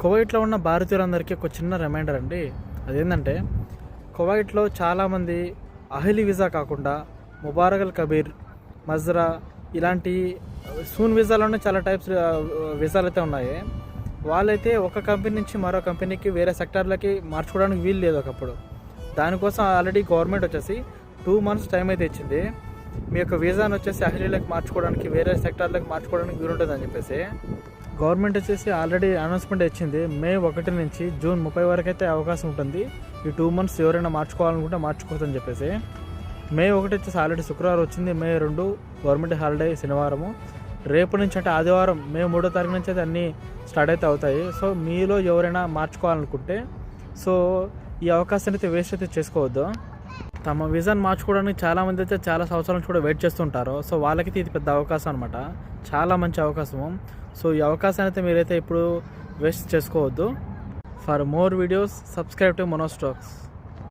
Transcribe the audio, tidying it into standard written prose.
కువైట్లో ఉన్న భారతీయులందరికీ ఒక చిన్న రిమైండర్ అండి. అదేంటంటే కువైట్లో చాలామంది అహ్లీ వీసా కాకుండా ముబారక్ అల్ కబీర్, మజ్రా ఇలాంటి సూన్ వీసాలోనే చాలా టైప్స్ వీసాలు అయితే ఉన్నాయి. వాళ్ళైతే ఒక కంపెనీ నుంచి మరో కంపెనీకి వేరే సెక్టార్లకి మార్చుకోవడానికి వీలు లేదు ఒకప్పుడు. దానికోసం ఆల్రెడీ గవర్నమెంట్ వచ్చేసి 2 months టైం అయితే ఇచ్చింది. మీ యొక్క వీసాను వచ్చేసి అహ్లీలకు మార్చుకోవడానికి, వేరే సెక్టార్లకు మార్చుకోవడానికి వీలుంటుంది అని చెప్పేసి గవర్నమెంట్ వచ్చేసి ఆల్రెడీ అనౌన్స్మెంట్ ఇచ్చింది. May 1 నుంచి June 30 వరకు అయితే అవకాశం ఉంటుంది. ఈ 2 months ఎవరైనా మార్చుకోవాలనుకుంటే మార్చుకోవచ్చని చెప్పేసి. May 1 వచ్చేసి ఆల్రెడీ శుక్రవారం వచ్చింది. May 2 గవర్నమెంట్ హాలిడే శనివారము. రేపు నుంచి అంటే ఆదివారం May 3 నుంచి అయితే అన్నీ స్టార్ట్ అయితే అవుతాయి. సో మీలో ఎవరైనా మార్చుకోవాలనుకుంటే సో ఈ అవకాశాన్ని అయితే వేస్ట్ అయితే చేసుకోవద్దు. తమ వీసాను మార్చుకోవడానికి చాలామంది అయితే చాలా సంవత్సరాల నుంచి కూడా వెయిట్ చేస్తుంటారు. సో వాళ్ళకైతే ఇది పెద్ద అవకాశం అనమాట, చాలా మంచి అవకాశము. సో ఈ అవకాశాన్ని అయితే మీరైతే ఇప్పుడు వేస్ట్ చేసుకోవద్దు. For more videos subscribe to Manoj talks.